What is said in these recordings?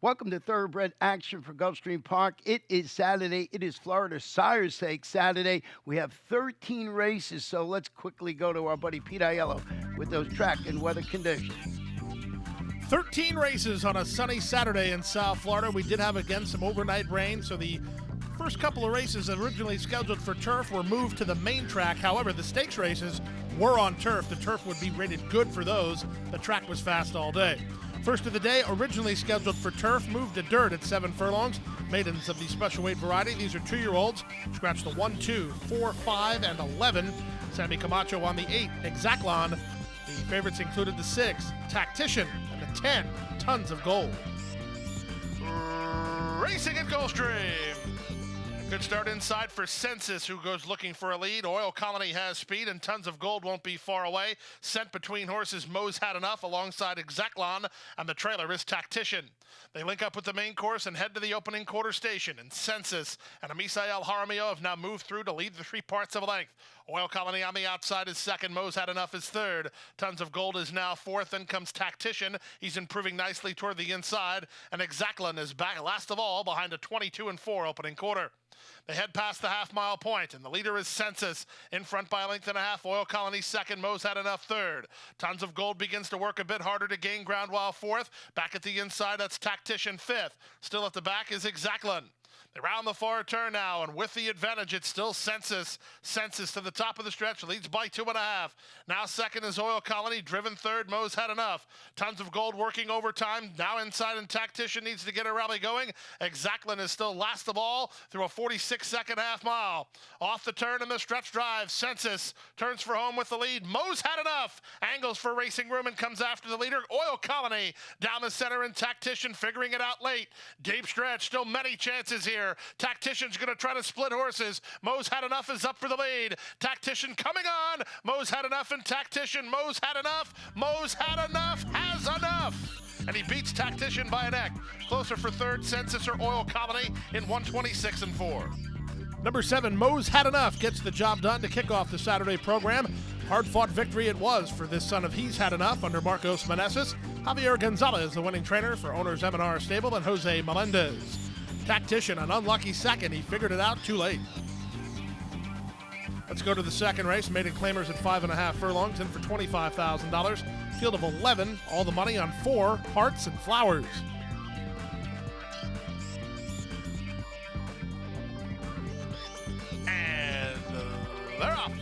Welcome to Thoroughbred Action for Gulfstream Park. It is Saturday. It is Florida Sire's Sake Saturday. We have 13 races, so let's quickly go to our buddy Pete Aiello with those track and weather conditions. 13 races on a sunny Saturday in South Florida. We did have, again, some overnight rain, so the first couple of races originally scheduled for turf were moved to the main track. However, the stakes races were on turf. The turf would be rated good for those. The track was fast all day. First of the day, originally scheduled for turf, moved to dirt at 7 furlongs. Maidens of the special weight variety. These are 2-year-olds. Scratched the 1, 2, 4, 5, and 11. Sammy Camacho on the 8, Exaclon. The favorites included the 6, Tactician, and the 10, Tons of Gold. Racing at Gulfstream. Good start inside for Census, who goes looking for a lead. Oil Colony has speed, and Tons of Gold won't be far away. Sent between horses, Mo's Had Enough alongside Exaclon, and the trailer is Tactician. They link up with the main course and head to the opening quarter station, and Census and Amisael Jaramillo have now moved through to lead the 3 parts of a length. Oil Colony on the outside is second. Mo's Had Enough is third. Tons of Gold is now fourth. Then comes Tactician. He's improving nicely toward the inside. And Exaclon is back last of all behind a 22-4 opening quarter. They head past the half-mile point, and the leader is Census. In front by a length and a half. Oil Colony second. Mo's Had Enough third. Tons of Gold begins to work a bit harder to gain ground while fourth. Back at the inside, that's Tactician fifth. Still at the back is Exaclon. They round the far turn now, and with the advantage, it's still Census. Census to the top of the stretch, leads by 2.5. Now second is Oil Colony, driven third, Mo's Had Enough. Tons of Gold working overtime, now inside, and Tactician needs to get a rally going. Exaclon is still last of all through a 46-second half mile. Off the turn in the stretch drive, Census turns for home with the lead. Mo's Had Enough angles for racing room and comes after the leader. Oil Colony down the center, and Tactician figuring it out late. Deep stretch, still many chances here. Tactician's going to try to split horses. Mo's Had Enough is up for the lead. Tactician coming on. Mo's Had Enough and Tactician. Mo's Had Enough. Mo's Had Enough has enough. And he beats Tactician by a neck. Closer for third, Census or Oil Colony in 126-4. Number 7, Mo's Had Enough gets the job done to kick off the Saturday program. Hard-fought victory it was for this son of He's Had Enough under Marcos Meneses. Javier Gonzalez, the winning trainer for owners M&R Stable, and Jose Melendez. Tactician, an unlucky second. He figured it out too late. Let's go to the second race. Maiden claimers at 5.5 furlongs, in for $25,000. Field of 11, all the money on 4, Hearts and Flowers. And they're off.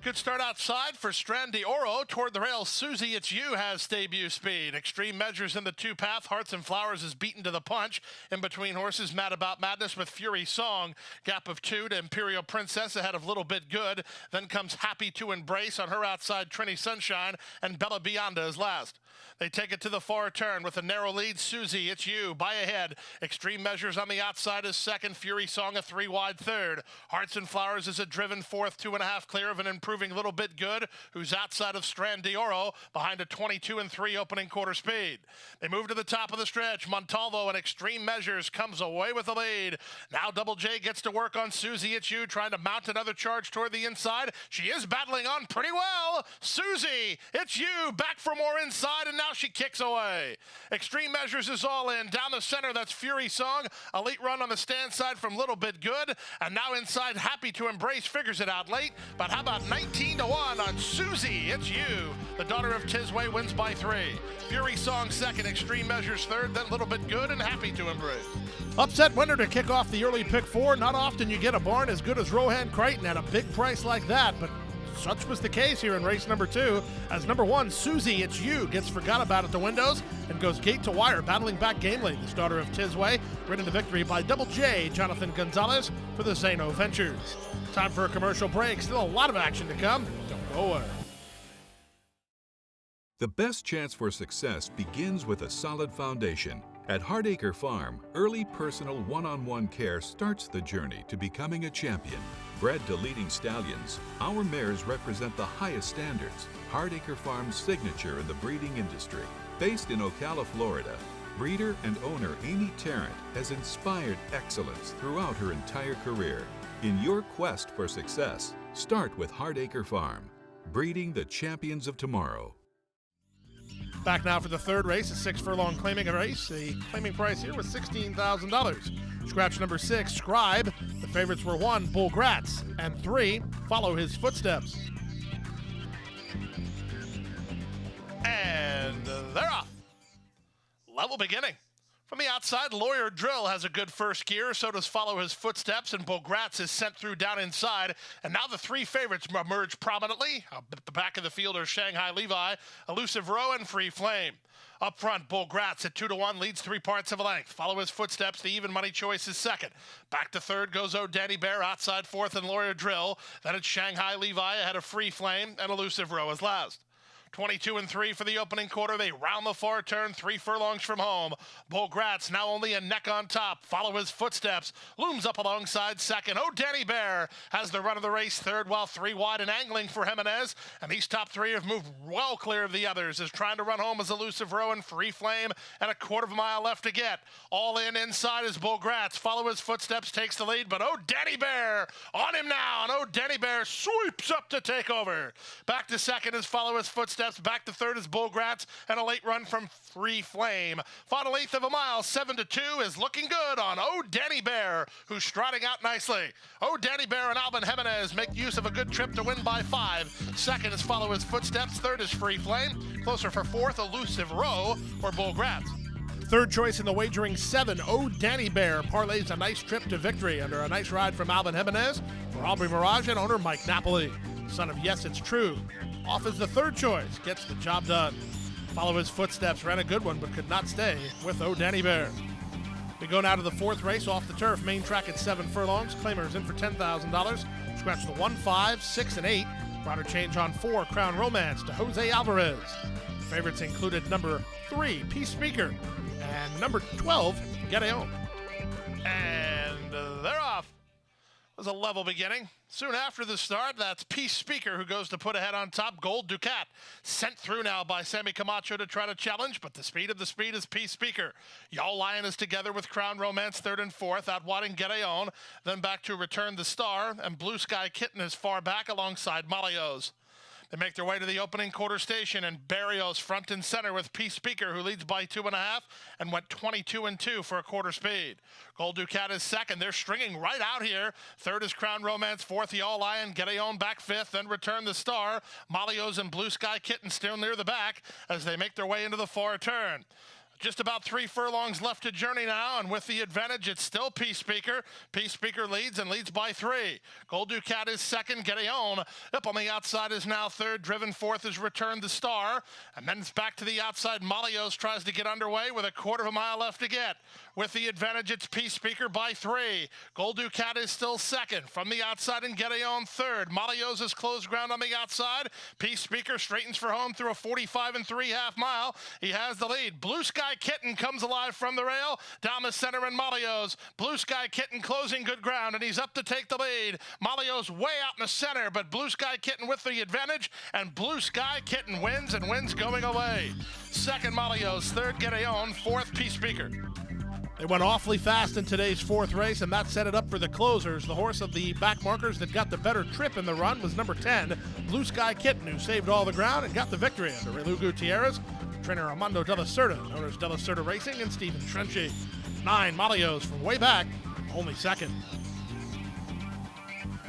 Good start outside for Strand Oro. Toward the rail, Susie It's You has debut speed. Extreme Measures in the 2-path. Hearts and Flowers is beaten to the punch. In between horses, Mad About Madness with Fury Song. Gap of 2 to Imperial Princess ahead of Little Bit Good. Then comes Happy to Embrace on her outside, Trini Sunshine. And Bella Bionda is last. They take it to the far turn with a narrow lead. Susie It's You by ahead. Extreme Measures on the outside is second. Fury Song a 3-wide third. Hearts and Flowers is a driven fourth, 2.5 clear of an improving Little Bit Good, who's outside of Strand Oro behind a 22-3 opening quarter speed. They move to the top of the stretch. Montalvo and Extreme Measures comes away with the lead. Now Double J gets to work on Susie It's You, trying to mount another charge toward the inside. She is battling on pretty well. Susie It's You back for more inside, and now she kicks away. Extreme Measures is all in. Down the center, that's Fury Song. Elite run on the stand side from Little Bit Good. And now inside, Happy to Embrace figures it out late. But how about 19-1 on Susie It's You? The daughter of Tisway wins by 3. Fury Song second, Extreme Measures third, then Little Bit Good and Happy to Embrace. Upset winner to kick off the early pick 4. Not often you get a barn as good as Rohan Crichton at a big price like that, but such was the case here in race number 2, as number 1, Susie It's You, gets forgot about at the windows and goes gate to wire, battling back gamely. This daughter of Tisway, ridden to victory by Double J, Jonathan Gonzalez, for the Zeno Ventures. Time for a commercial break. Still a lot of action to come. Don't go away. The best chance for success begins with a solid foundation. At Hardacre Farm, early personal one-on-one care starts the journey to becoming a champion. Bred to leading stallions, our mares represent the highest standards. Hardacre Farm's signature in the breeding industry. Based in Ocala, Florida, breeder and owner Amy Tarrant has inspired excellence throughout her entire career. In your quest for success, start with Hardacre Farm, breeding the champions of tomorrow. Back now for the third race, a 6 furlong claiming race. The claiming price here was $16,000. Scratch number 6, Scribe. The favorites were 1, Bull Gratz, and 3, Follow His Footsteps. And they're off. Level beginning. From the outside, Lawyer Drill has a good first gear. So does Follow His Footsteps, and Bogratz is sent through down inside. And now the 3 favorites emerge prominently. At the back of the field are Shanghai Levi, Elusive Row, and Free Flame. Up front, Bogratz at 2-1 leads 3 parts of a length. Follow His Footsteps, the even money choice is second. Back to third goes Danny Bear, outside fourth, and Lawyer Drill. Then it's Shanghai Levi ahead of Free Flame, and Elusive Row is last. 22 and 3 for the opening quarter. They round the far turn, 3 furlongs from home. Bogratz now only a neck on top. Follow His Footsteps looms up alongside second. Danny Bear has the run of the race third, while 3 wide and angling for Jimenez. And these top 3 have moved well clear of the others, as trying to run home is Elusive Row and Free Flame, and a quarter of a mile left to get. All in inside is Bogratz. Follow His Footsteps takes the lead, but Danny Bear on him now, and Danny Bear sweeps up to take over. Back to second is Follow His Footsteps. Back to third is Bogratz, and a late run from Free Flame. Final eighth of a mile, 7-2, is looking good on Danny Bear, who's striding out nicely. Danny Bear and Alvin Jimenez make use of a good trip to win by 5. Second is Follow His Footsteps. Third is Free Flame. Closer for fourth, Elusive Row or Bogratz. Third choice in the wagering 7, Danny Bear parlays a nice trip to victory under a nice ride from Alvin Jimenez for Aubrey Mirage and owner Mike Napoli. Son of Yes, It's True. Off as the third choice, gets the job done. Follow His Footsteps ran a good one, but could not stay with Danny Bear. We go now to the fourth race off the turf, main track at 7 furlongs. Claimers in for $10,000. Scratch the 1, 5, 6, and 8. Rider change on 4, Crown Romance to Jose Alvarez. The favorites included number 3, Peace Speaker, and number 12, Gedeon. And they're off. It was a level beginning. Soon after the start, that's Peace Speaker who goes to put ahead on top. Gold Ducat sent through now by Sammy Camacho to try to challenge, but the speed of the speed is Peace Speaker. Y'all Lion is together with Crown Romance third and fourth, out wide in Gedeon. Then back to Return the Star, and Blue Sky Kitten is far back alongside Malios. They make their way to the opening quarter station, and Barrios front and center with Peace Speaker, who leads by 2.5 and went 22 and 2 for a quarter speed. Gold Ducat is second. They're stringing right out here. Third is Crown Romance. Fourth, the All Lion. Gedeon back fifth. Then Return the Star. Malios and Blue Sky Kitten still near the back as they make their way into the far turn. Just about 3 furlongs left to journey now, and with the advantage, it's still Peace Speaker. Peace Speaker leads and leads by 3. Gold Ducat is second. Gedeon up on the outside is now third. Driven fourth is Return the Star. And then it's back to the outside. Malios tries to get underway with a quarter of a mile left to get. With the advantage, it's Peace Speaker by 3. Gold Ducat is still second. From the outside and Gedeon third. Malios has closed ground on the outside. Peace Speaker straightens for home through a 45 3/2 mile. He has the lead. Blue Sky Kitten comes alive from the rail. Down the center and Malios. Blue Sky Kitten closing good ground, and he's up to take the lead. Malios way out in the center, but Blue Sky Kitten with the advantage, and Blue Sky Kitten wins, and wins going away. Second Malios, third Gedeon, fourth Peace Speaker. They went awfully fast in today's fourth race, and that set it up for the closers. The horse of the back markers that got the better trip in the run was number 10, Blue Sky Kitten, who saved all the ground and got the victory under Relu Gutierrez, trainer Armando De La Cerda, owners De La Cerda Racing, and Stephen Trenchy. 9, Malios from way back, only second.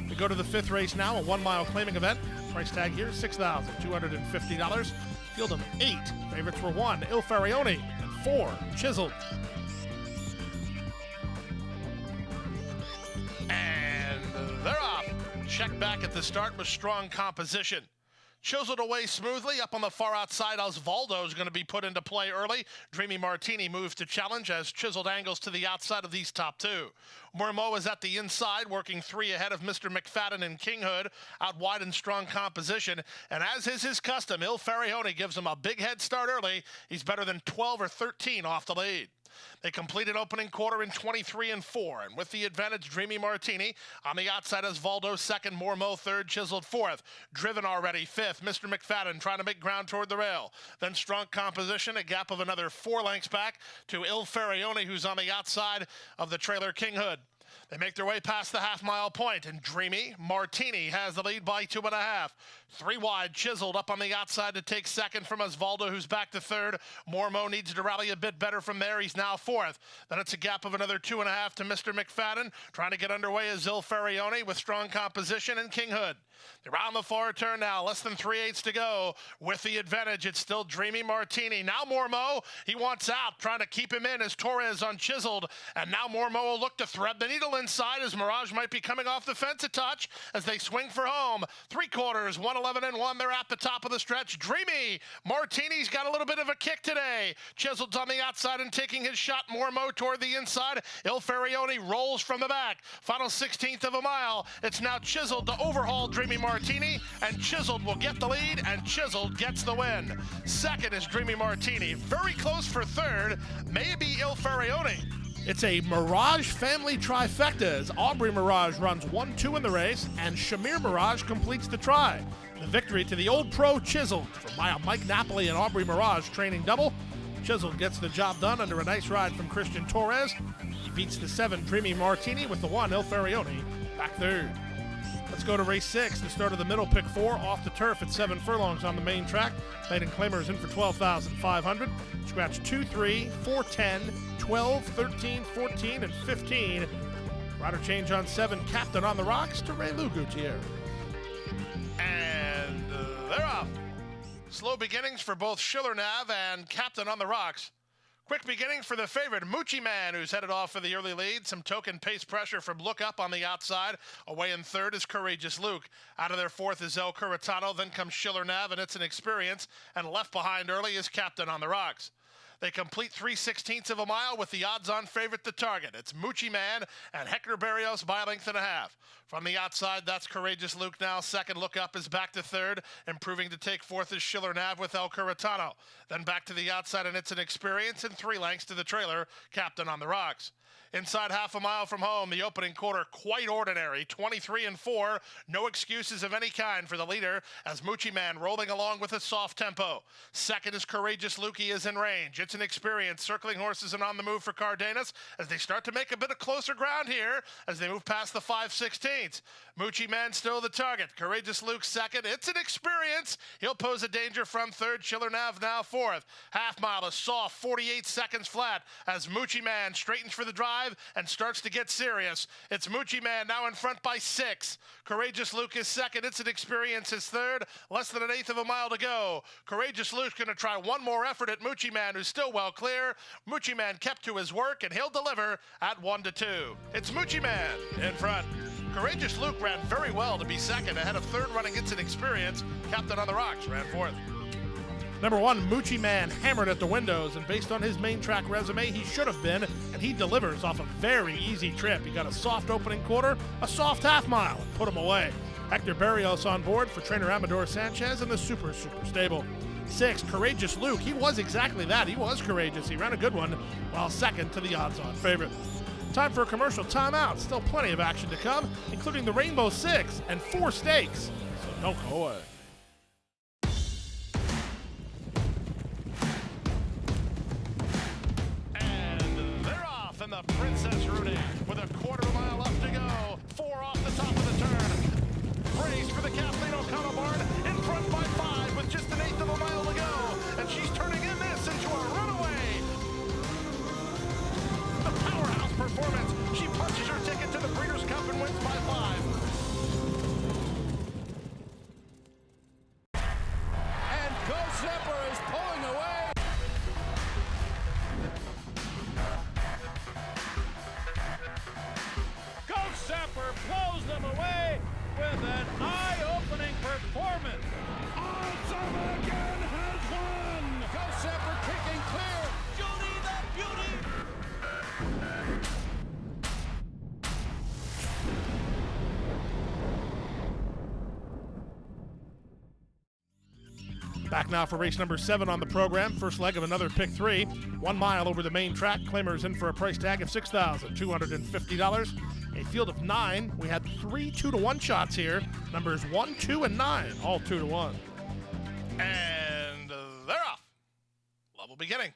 We go to the fifth race now, a 1-mile claiming event. Price tag here, $6,250. Field of 8. Favorites were 1, Il Farione, and 4, Chiseled. And they're off. Check back at the start with strong composition. Chiseled away smoothly. Up on the far outside, Osvaldo is going to be put into play early. Dreamy Martini moves to challenge as Chiseled angles to the outside of these top 2. Mormo is at the inside, working 3 ahead of Mr. McFadden and Kinghood, out wide in strong composition. And as is his custom, Il Farione gives him a big head start early. He's better than 12 or 13 off the lead. They completed opening quarter in 23 and 4, and with the advantage, Dreamy Martini. On the outside is Valdo second, Mormo third, Chiseled fourth. Driven already fifth, Mr. McFadden trying to make ground toward the rail. Then strong composition, a gap of another 4 lengths back to Il Farione, who's on the outside of the trailer Kinghood. They make their way past the half-mile point, and Dreamy Martini has the lead by 2.5. 3 wide, Chiseled up on the outside to take second from Osvaldo, who's back to third. Mormo needs to rally a bit better from there. He's now fourth. Then it's a gap of another 2.5 to Mr. McFadden. Trying to get underway is Il Farione with strong composition and King Hood. They're on the far turn now, less than 3/8 to go. With the advantage, it's still Dreamy Martini. Now Mormo, he wants out, trying to keep him in as Torres on Chiseled. And now Mormo will look to thread the needle inside as Mirage might be coming off the fence a touch as they swing for home. 3/4, 1:11-1. They're at the top of the stretch. Dreamy Martini's got a little bit of a kick today. Chiseled's on the outside and taking his shot. Mormo toward the inside. Il Farione rolls from the back. Final 16th of a mile. It's now Chiseled to overhaul Dreamy Martini, and Chiseled will get the lead, and Chiseled gets the win. Second is Dreamy Martini. Very close for third. Maybe Il Farione. It's a Mirage family trifecta as Aubrey Mirage runs 1-2 in the race, and Shamir Mirage completes the try. The victory to the Old Pro Chiseled from Mike Napoli and Aubrey Mirage training double. Chiseled gets the job done under a nice ride from Christian Torres. He beats the 7 Dreamy Martini with the 1 Il Farione back third. Let's go to race 6, the start of the middle pick 4 off the turf at 7 furlongs on the main track. Maiden claimers in for $12,500. Scratch 2, 3, 4, 10, 12, 13, 14, and 15. Rider change on 7, Captain on the Rocks to Ray Lou Gutierrez. And they're off. Slow beginnings for both Schiller Nav and Captain on the Rocks. Quick beginning for the favorite, Moochie Man, who's headed off for the early lead. Some token pace pressure from Look Up on the outside. Away in third is Courageous Luke. Out of their fourth is El Curatano. Then comes Schiller Nav, and it's an experience. And left behind early is Captain on the Rocks. They complete 3/16 of a mile with the odds-on favorite to target. It's Moochie Man and Hector Barrios by a length and a half. From the outside, that's Courageous Luke now. Second, Look Up is back to third. Improving to take fourth is Schiller Nav with El Curatano. Then back to the outside, and it's an experience, and 3 lengths to the trailer, Captain on the Rocks. Inside half a mile from home, the opening quarter quite ordinary, 23-4. No excuses of any kind for the leader as Moochie Man rolling along with a soft tempo. Second is Courageous Luke, he is in range. It's an experience, circling horses and on the move for Cardenas as they start to make a bit of closer ground here as they move past the 5/16. Moochie Man still the target. Courageous Luke second. It's an experience. He'll pose a danger from third. Schiller Nav now fourth. Half mile, a soft 48 seconds flat as Moochie Man straightens for the drive and starts to get serious. It's Moochie Man now in front by 6. Courageous Luke is second. It's an experience is third. Less than 1/8 of a mile to go. Courageous Luke's going to try one more effort at Moochie Man, who's still well clear. Moochie Man kept to his work, and he'll deliver at 1-2. It's Moochie Man in front. Courageous Luke ran very well to be second ahead of third running It's an Experience. Captain on the Rocks ran fourth. Number 1, Moochie Man hammered at the windows, and based on his main track resume, he should have been, and he delivers off a very easy trip. He got a soft opening quarter, a soft half mile, and put him away. Hector Barrios on board for trainer Amador Sanchez in the super stable. 6, Courageous Luke. He was exactly that. He was courageous. He ran a good one, while second to the odds-on favorite. Time for a commercial timeout. Still plenty of action to come, including the Rainbow Six and 4 stakes. So don't go away. And the Princess Rudy with a 1/4 mile left to go. 4 off the top of the turn. Race for the Kathleen O'Connell barn in front by 5 with just 1/8 of a mile to go. And she's turning in this into a runaway. The powerhouse performance. She punches her ticket to the Breeders' Cup and wins by 5. And Ghost Zipper is pulling away. Zapper blows them away with an eye-opening performance. Again has won. Ghost Zapper kicking clear. Judy the Beauty. Back now for race number 7 on the program. First leg of another pick 3. 1 mile over the main track. Claimers in for a price tag of $6,250. A field of 9. We had 3 2-to-1 shots here. Numbers 1, 2, and 9, all 2-to-1. And they're off. Level beginning.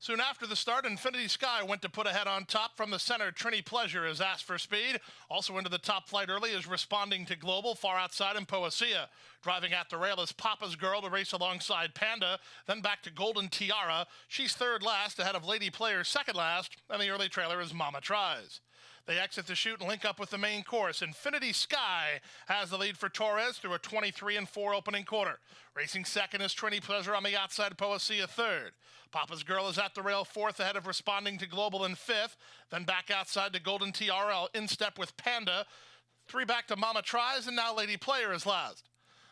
Soon after the start, Infinity Sky went to put ahead on top. From the center, Trini Pleasure is asked for speed. Also into the top flight early is Responding to Global, far outside in Poesia. Driving at the rail is Papa's Girl to race alongside Panda, then back to Golden Tiara. She's third last, ahead of Lady Player second last, and the early trailer is Mama Tries. They exit the chute and link up with the main course. Infinity Sky has the lead for Torres through a 23-4 opening quarter. Racing second is Trini Pleasure on the outside, Poesia third. Papa's Girl is at the rail fourth, ahead of Responding to Global in fifth. Then back outside to Golden Tiara, in step with Panda. Three back to Mama Tries, and now Lady Player is last.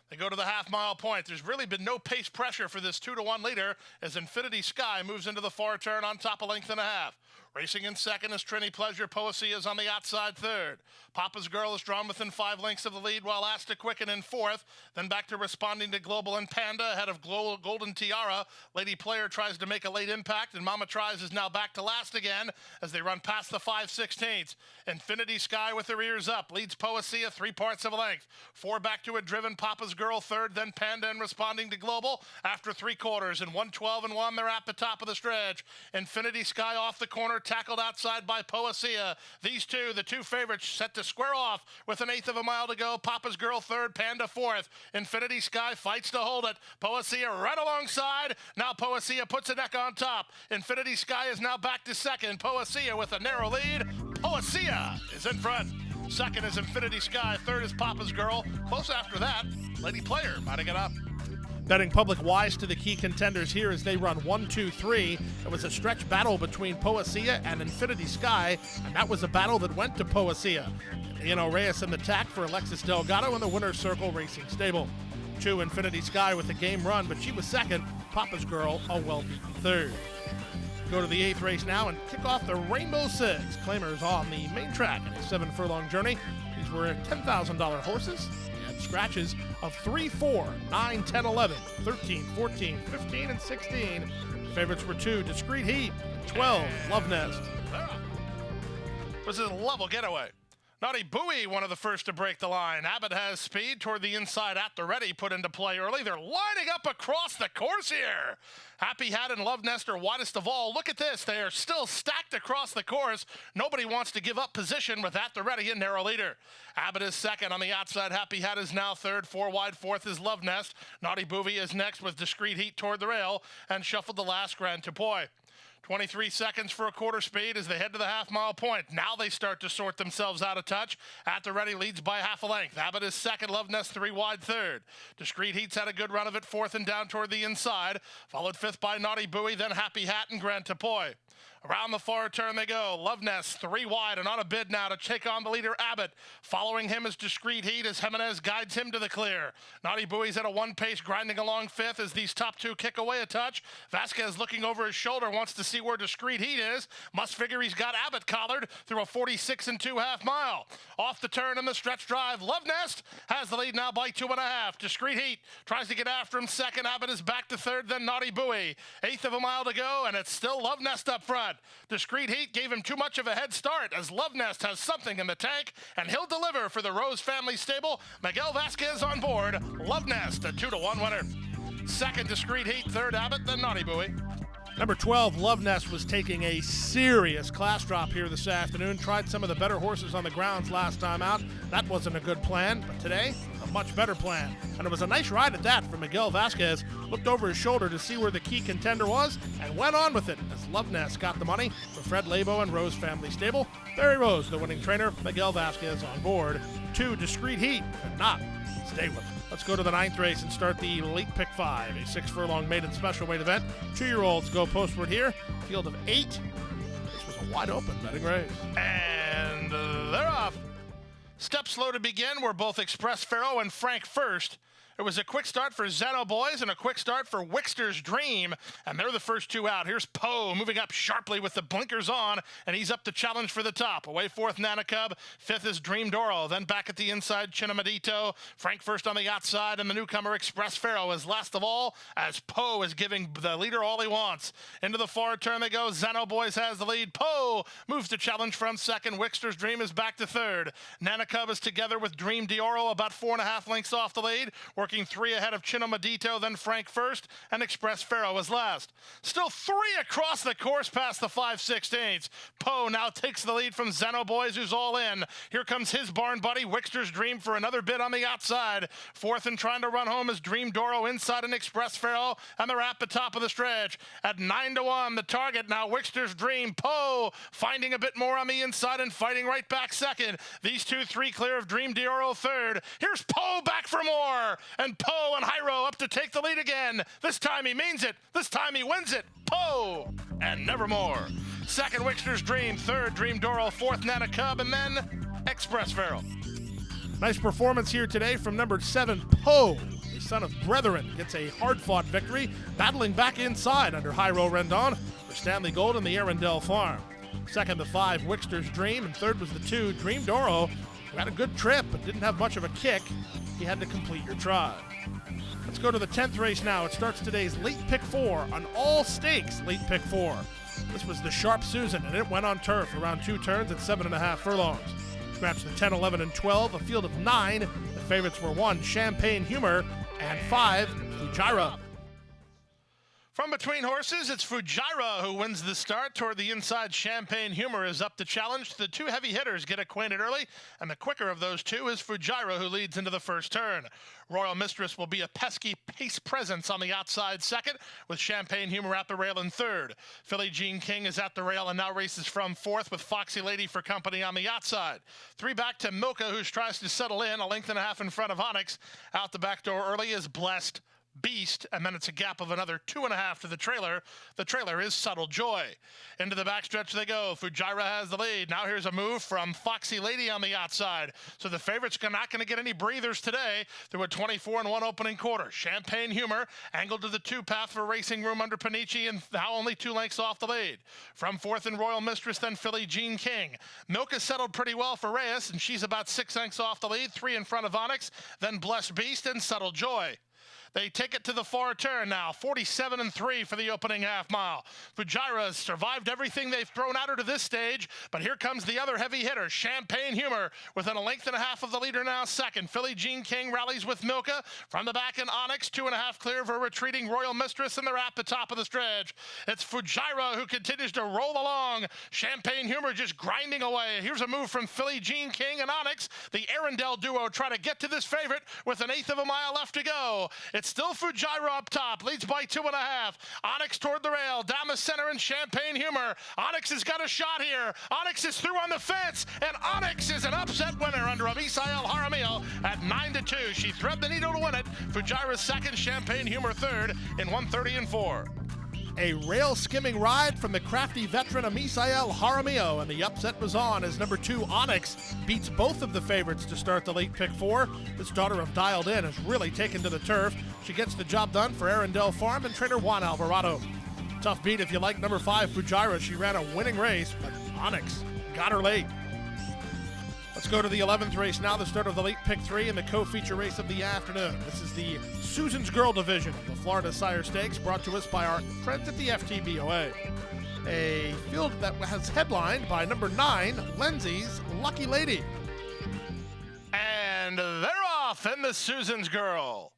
They go to the half-mile point. There's really been no pace pressure for this 2-1 leader as Infinity Sky moves into the far turn on top a length and a half. Racing in second is Trini Pleasure. Poesia is on the outside third. Papa's Girl is drawn within 5 lengths of the lead, while Asta Quicken in fourth. Then back to Responding to Global and Panda ahead of Golden Tiara. Lady Player tries to make a late impact, and Mama Tries is now back to last again as they run past the 5/16. Infinity Sky with her ears up leads Poesia 3 parts of a length. 4 back to a driven Papa's Girl third, then Panda and Responding to Global after 3 quarters. And 1:12-1, they're at the top of the stretch. Infinity Sky off the corner, tackled outside by Poesia. These two, the two favorites, set to square off with an eighth of a mile to go. Papa's Girl third, Panda fourth. Infinity Sky fights to hold it. Poesia right alongside. Now Poesia puts a neck on top. Infinity Sky is now back to second. Poesia with a narrow lead. Poesia is in front. Second is Infinity Sky. Third is Papa's Girl. Close after that, Lady Player might have got up. Betting public wise to the key contenders here as they run 1, 2, 3. It was a stretch battle between Poesia and Infinity Sky, and that was a battle that went to Poesia. Ian Reyes in the tack for Alexis Delgado in the winner's circle racing stable. 2, Infinity Sky with a game run, but she was second. Papa's Girl a well-beaten third. Go to the 8th race now and kick off the Rainbow Six. Claimers on the main track in a 7-furlong journey. These were $10,000 horses. Scratches of 3, 4, 9, 10, 11, 13, 14, 15, and 16. The favorites were 2, Discreet Heat, 12, Love Nest. Was it a level getaway? Naughty Bowie, one of the first to break the line. Abbott has speed toward the inside at the ready, put into play early. They're lining up across the course here. Happy Hat and Love Nest are widest of all. Look at this. They are still stacked across the course. Nobody wants to give up position with At the Ready and narrow leader. Abbott is second on the outside. Happy Hat is now third. 4 wide fourth is Love Nest. Naughty Bowie is next with Discreet Heat toward the rail and shuffled the last Grand Topoy. 23 seconds for a quarter speed as they head to the half-mile point. Now they start to sort themselves out of touch. At the Ready leads by half a length. Abbott is second. Love Nest 3 wide third. Discreet Heat's had a good run of it, fourth and down toward the inside. Followed fifth by Naughty Bowie, then Happy Hat and Grand Topoy. Around the far turn they go. Love Nest 3 wide and on a bid now to take on the leader Abbott. Following him is Discreet Heat as Jimenez guides him to the clear. Naughty Bowie's at a 1 pace, grinding along fifth as these top 2 kick away a touch. Vasquez looking over his shoulder, wants to see where Discreet Heat is. Must figure he's got Abbott collared through a 46 2/2 mile. Off the turn in the stretch drive, Love Nest has the lead now by 2.5. Discreet Heat tries to get after him second. Abbott is back to third, then Naughty Bowie. Eighth of a mile to go, and it's still Love Nest up front. Discreet Heat gave him too much of a head start as Love Nest has something in the tank, and he'll deliver for the Rose family stable. Miguel Vasquez on board. Love Nest, a 2-1 winner. Second, Discreet Heat. Third, Abbott, then Naughty Bowie. Number 12, Love Nest, was taking a serious class drop here this afternoon. Tried some of the better horses on the grounds last time out. That wasn't a good plan, but today, a much better plan. And it was a nice ride at that for Miguel Vasquez. Looked over his shoulder to see where the key contender was and went on with it as Love Nest got the money for Fred Labo and Rose family stable. Barry Rose, the winning trainer. Miguel Vasquez on board. 2, Discreet Heat, but not stay with it. Let's go to the 9th race and start the late pick 5, a 6-furlong maiden special weight event. 2-year-olds go postward here. Field of 8. This was a wide open betting race. And they're off. Step slow to begin were both Express Pharaoh and Frank First. It was a quick start for Zeno Boys and a quick start for Wickster's Dream, and they're the first 2 out. Here's Poe moving up sharply with the blinkers on, and he's up to challenge for the top. Away fourth, Nana Cub. Fifth is Dream Doro. Then back at the inside, Chinamadito. Frank First on the outside, and the newcomer Express Pharaoh is last of all as Poe is giving the leader all he wants. Into the forward turn they go. Zeno Boys has the lead. Poe moves to challenge from second. Wickster's Dream is back to third. Nana Cub is together with Dream Dioro about 4.5 lengths off the lead. working 3 ahead of Chino Medito, then Frank first, and Express Pharaoh was last. Still 3 across the course past the 5/16. Poe now takes the lead from Zeno Boys, who's all in. Here comes his barn buddy, Wickster's Dream, for another bit on the outside. Fourth and trying to run home is Dream Doro inside and Express Pharaoh, and they're at the top of the stretch. At 9-1, the target now Wickster's Dream. Poe finding a bit more on the inside and fighting right back second. These 2-3 clear of Dream Doro third. Here's Poe back for more, and Poe and Hyro up to take the lead again. This time he means it. This time he wins it. Poe and nevermore. Second, Wickster's Dream. Third, Dream Doro. Fourth, Nana Cub, and then Express Pharaoh. Nice performance here today from number 7, Poe. The son of Brethren gets a hard-fought victory, battling back inside under Hyro Rendon for Stanley Gold and the Arundel Farm. Second, the 5, Wickster's Dream, and third was the 2, Dream Doro, who had a good trip but didn't have much of a kick. He had to complete your try. Let's go to the 10th race now. It starts today's late pick 4, an all-stakes late pick 4. This was the Sharp Susan, and it went on turf around 2 turns at 7.5 furlongs. Scratched the 10, 11, and 12, a field of 9. The favorites were 1, Champagne Humor, and 5, Fujairah. From between horses, it's Fujairah who wins the start. Toward the inside, Champagne Humor is up to challenge. The 2 heavy hitters get acquainted early, and the quicker of those 2 is Fujairah, who leads into the first turn. Royal Mistress will be a pesky pace presence on the outside second, with Champagne Humor at the rail in third. Filly Jean King is at the rail and now races from fourth, with Foxy Lady for company on the outside. 3 back to Milka, who tries to settle in, 1.5 lengths in front of Onyx. Out the back door early is Blessed Beast, and then it's a gap of another 2.5 to the trailer. The trailer is Subtle Joy. Into the backstretch they go. Fujairah has the lead. Now here's a move from Foxy Lady on the outside. So the favorites are not going to get any breathers today through a 24-1 opening quarter. Champagne Humor angled to the 2 path for Racing Room under Panici, and now only 2 lengths off the lead. From fourth and Royal Mistress, then Filly Jean King. Milka settled pretty well for Reyes, and she's about 6 lengths off the lead. 3 in front of Onyx, then Blessed Beast and Subtle Joy. They take it to the far turn now, 47-3 for the opening half mile. Fujairah has survived everything they've thrown at her to this stage, but here comes the other heavy hitter, Champagne Humor, within 1.5 lengths of the leader now second. Filly Jean King rallies with Milka. From the back in Onyx, 2.5 clear of a retreating Royal Mistress, and they're at the top of the stretch. It's Fujairah who continues to roll along. Champagne Humor just grinding away. Here's a move from Filly Jean King and Onyx. The Arundel duo try to get to this favorite with 1/8 of a mile left to go. It's still Fujairah up top, leads by 2.5. Onyx toward the rail, down the center in Champagne Humor. Onyx has got a shot here. Onyx is through on the fence, and Onyx is an upset winner under Misael Jaramillo at 9-2. She threaded the needle to win it. Fujairah's second, Champagne Humor third in 1:30-4. A rail-skimming ride from the crafty veteran Misael Jaramillo, and the upset was on as number 2 Onyx beats both of the favorites to start the late pick 4. This daughter of Dialed In has really taken to the turf. She gets the job done for Arundel Farm and trainer Juan Alvarado. Tough beat if you like number 5 Fujairah. She ran a winning race, but Onyx got her late. Let's go to the 11th race now, the start of the late pick 3 and the co-feature race of the afternoon. This is the Susan's Girl division of the Florida Sire Stakes, brought to us by our friends at the FTBOA. A field that has headlined by number 9, Lindsay's Lucky Lady. And they're off in the Susan's Girl.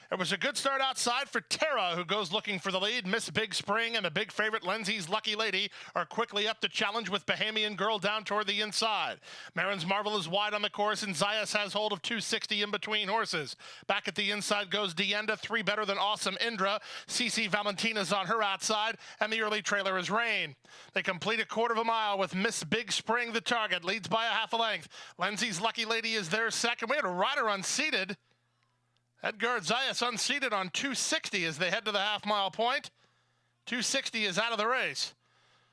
It was a good start outside for Tara, who goes looking for the lead. Miss Big Spring and the big favorite Lindsay's Lucky Lady are quickly up to challenge with Bahamian Girl down toward the inside. Marin's Marvel is wide on the course, and Zayas has hold of 260 in between horses. Back at the inside goes Dienda, 3 better than Awesome Indra. CC Valentina's on her outside, and the early trailer is Rain. They complete a 1/4 mile with Miss Big Spring the target, leads by 1/2 length. Lindsay's Lucky Lady is there second. We had a rider unseated. Edgar Zayas unseated on 260 as they head to the half-mile point. 260 is out of the race.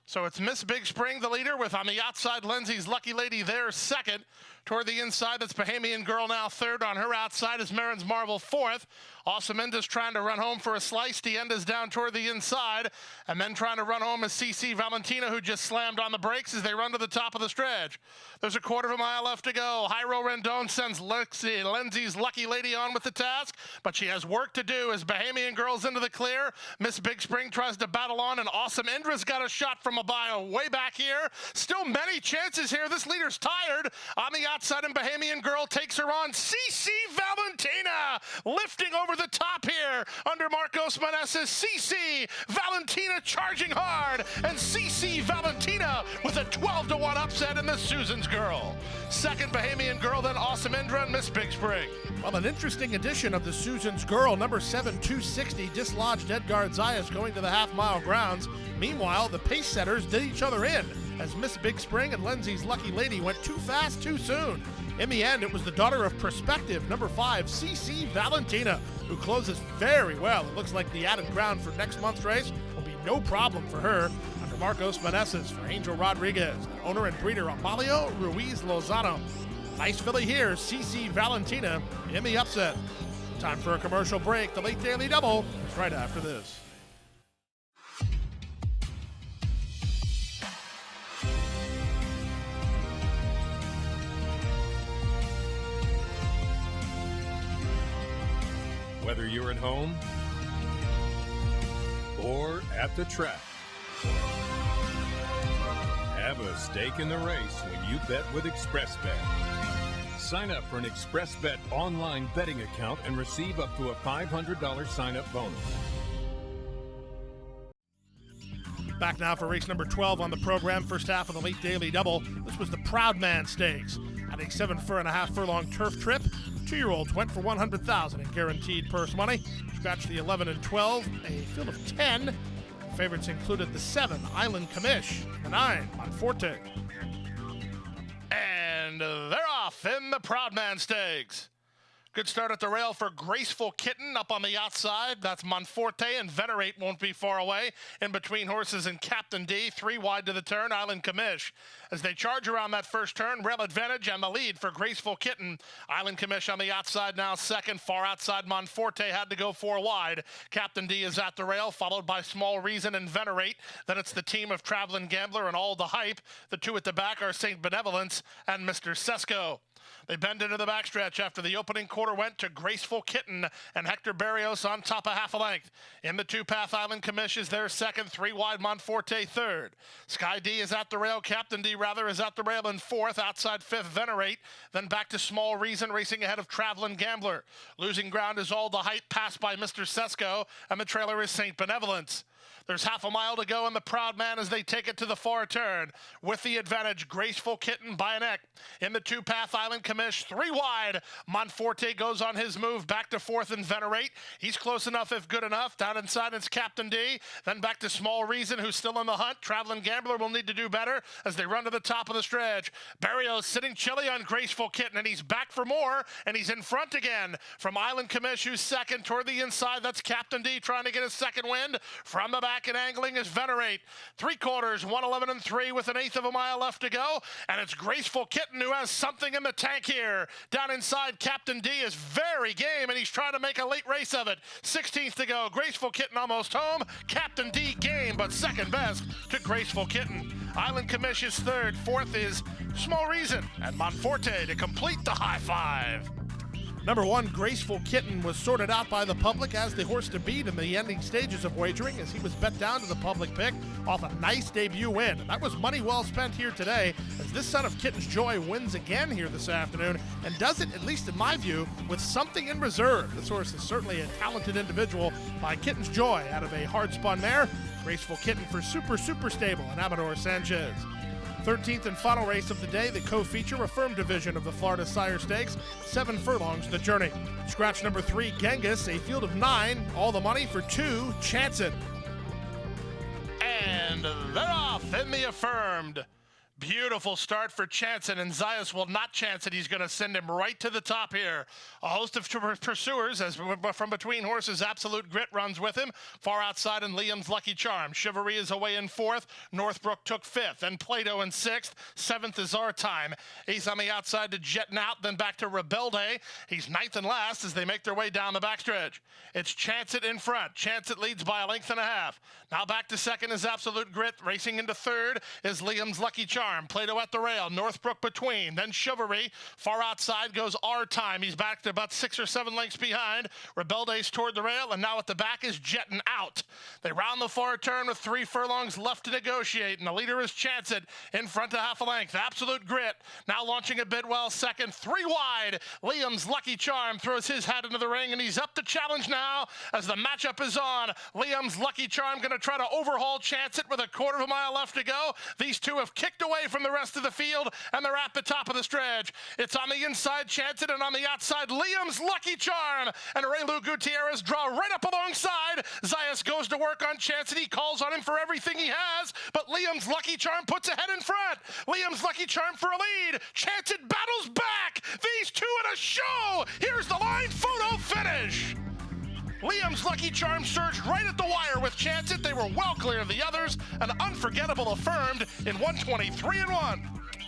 So it's Miss Big Spring, the leader, with on the outside Lindsay's Lucky Lady there second. Toward the inside, that's Bahamian Girl now third. On her outside is Marin's Marvel fourth. Awesome Enda's trying to run home for a slice. Dienda's down toward the inside. And then trying to run home is CC Valentina, who just slammed on the brakes as they run to the top of the stretch. There's a 1/4 mile left to go. Hyro Rendon sends Lindsay's Lucky Lady on with the task, but she has work to do as Bahamian Girl's into the clear. Miss Big Spring tries to battle on, and Awesome Indra's got a shot from a bio way back here. Still many chances here. This leader's tired. On the outside, and Bahamian Girl takes her on. CC Valentina lifting over the top here under Marcos Meneses. CC Valentina charging hard, and CC Valentina with a 12-1 upset in the Susan's Girl. Second, Bahamian Girl, then Awesome Indra and Miss Big Spring. Well, an interesting edition of the Susan's Girl. Number 7, 260, dislodged Edgard Zayas going to the half-mile grounds. Meanwhile, the pace setters did each other in as Miss Big Spring and Lindsay's Lucky Lady went too fast too soon. In the end, it was the daughter of Perspective, number 5, CC Valentina, who closes very well. It looks like the added ground for next month's race will be no problem for her under Marcos Meneses for Angel Rodriguez, and owner and breeder Amalio Ruiz Lozano. Nice filly here, CC Valentina in the upset. Time for a commercial break. The Late Daily Double is right after this. Whether you're at home or at the track, have a stake in the race when you bet with ExpressBet. Sign up for an ExpressBet online betting account and receive up to a $500 sign-up bonus. Back now for race number 12 on the program, first half of the Late Daily Double. This was the Proud Man Stakes. At a 7.5 furlong turf trip, 2-year-olds went for $100,000 in guaranteed purse money. Scratched the 11 and 12, a field of 10. Favorites included the 7, Island Commish, the 9, Monforte. And they're off in the Proud Man Stakes. Good start at the rail for Graceful Kitten up on the outside. That's Monforte, and Venerate won't be far away. In between horses and Captain D, 3 wide to the turn, Island Commish. As they charge around that first turn, rail advantage and the lead for Graceful Kitten. Island Commish on the outside now second. Far outside, Monforte had to go 4 wide. Captain D is at the rail, followed by Small Reason and Venerate. Then it's the team of Traveling Gambler and All the Hype. The 2 at the back are St. Benevolence and Mr. Sesko. They bend into the backstretch after the opening quarter went to Graceful Kitten and Hector Barrios on top of half a length. In the 2-path, Island Commish is their second, 3 wide, Monforte third. Sky D is at the rail, Captain D rather is at the rail in fourth, outside fifth, Venerate, then back to Small Reason racing ahead of Traveling Gambler. Losing ground is All the Hype, passed by Mr. Sesko, and the trailer is St. Benevolence. There's half a mile to go in the Proud Man as they take it to the far turn. With the advantage, Graceful Kitten by a neck. In the 2-path, Island Commish, 3 wide. Monforte goes on his move back to fourth and Venerate. He's close enough if good enough. Down inside, it's Captain D. Then back to Small Reason, who's still in the hunt. Traveling Gambler will need to do better as they run to the top of the stretch. Barrios sitting chilly on Graceful Kitten, and he's back for more, and he's in front again. From Island Commish, who's second toward the inside, that's Captain D trying to get his second wind. From the back and angling is Venerate. 3/4, 1:11 and 3 with an 1/8 of a mile left to go. And it's Graceful Kitten who has something in the tank here. Down inside, Captain D is very game, and he's trying to make a late race of it. 16th to go. Graceful Kitten almost home. Captain D game, but second best to Graceful Kitten. Island Commish is third. Fourth is Small Reason and Monforte to complete the high five. Number 1, Graceful Kitten, was sorted out by the public as the horse to beat in the ending stages of wagering, as he was bet down to the public pick off a nice debut win. And that was money well spent here today, as this son of Kitten's Joy wins again here this afternoon, and does it, at least in my view, with something in reserve. This horse is certainly a talented individual by Kitten's Joy out of a hard-spun mare. Graceful Kitten for Super Stable and Amador Sanchez. 13th and final race of the day, the co-feature Affirmed division of the Florida Sire Stakes, 7 furlongs the journey. Scratch number 3, Genghis, a field of 9, all the money for 2, Chance It. And they're off in the Affirmed. Beautiful start for Chanson, and Zayas will not chance it. He's going to send him right to the top here. A host of pursuers as from between horses. Absolute Grit runs with him. Far outside, and Liam's Lucky Charm. Chivalry is away in fourth. Northbrook took fifth, and Plato in sixth. Seventh is Our Time. He's on the outside to Jetting Out, then back to Rebelde. He's ninth and last as they make their way down the backstretch. It's Chance It in front. Chance It leads by a length and a half. Now back to second is Absolute Grit. Racing into third is Liam's Lucky Charm. Charm. Plato at the rail. Northbrook between. Then Chivalry. Far outside goes Our Time. He's back to about 6 or 7 lengths behind. Rebeldes toward the rail, and now at the back is Jettin' Out. They round the far turn with 3 furlongs left to negotiate, and the leader is Chance It in front to half a length. Absolute Grit now launching a Bidwell second. 3 wide. Liam's Lucky Charm throws his hat into the ring, and he's up to challenge now as the matchup is on. Liam's Lucky Charm going to try to overhaul Chance It with a quarter of a mile left to go. These two have kicked away from the rest of the field, and they're at the top of the stretch. It's on the inside Chance It, and on the outside Liam's Lucky Charm. And Raylu Gutierrez draw right up alongside. Zayas goes to work on Chance It. He calls on him for everything he has, but Liam's Lucky Charm puts ahead in front. Liam's Lucky Charm for a lead. Chance It battles back. These two in a show. Here's the line photo finish. Liam's Lucky Charm surged right at the wire with Chance It. They were well clear of the others. An unforgettable Affirmed in 123-1.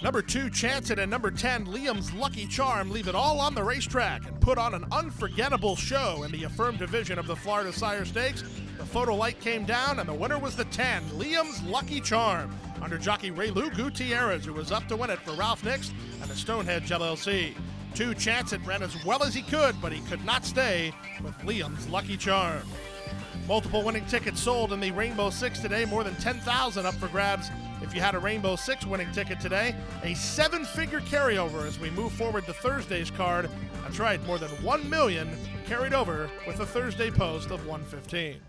Number 2, Chance It, and number 10, Liam's Lucky Charm leave it all on the racetrack and put on an unforgettable show in the Affirmed division of the Florida Sire Stakes. The photo light came down, and the winner was the 10, Liam's Lucky Charm, under jockey Raylu Gutierrez, who was up to win it for Ralph Nix and the Stonehenge LLC. 2, Chance It ran as well as he could, but he could not stay with Liam's Lucky Charm. Multiple winning tickets sold in the Rainbow Six today, more than 10,000 up for grabs if you had a Rainbow Six winning ticket today. A 7-figure carryover as we move forward to Thursday's card. That's right, more than 1 million carried over with a Thursday post of 115.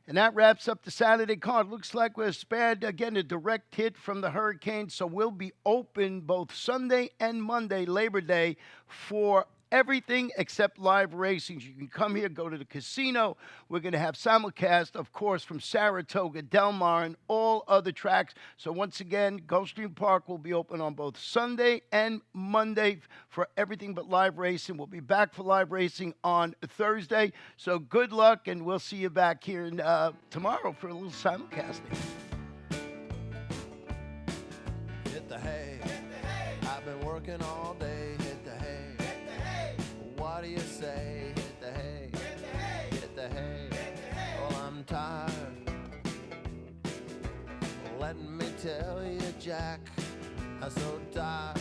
And that wraps up the Saturday card. Looks like we're spared, again, a direct hit from the hurricane. So we'll be open both Sunday and Monday, Labor Day, for everything except live racing. You can come here, go to the casino. We're going to have simulcast, of course, from Saratoga, Del Mar, and all other tracks. So once again, Gulfstream Park will be open on both Sunday and Monday for everything but live racing. We'll be back for live racing on Thursday. So good luck, and we'll see you back here tomorrow for a little simulcasting. Hit the hay. I've been working all day. Hit the hay. What do you say? Hit the hay. Hit the hay. Well, I'm tired. Let me tell you, Jack, I'm so tired.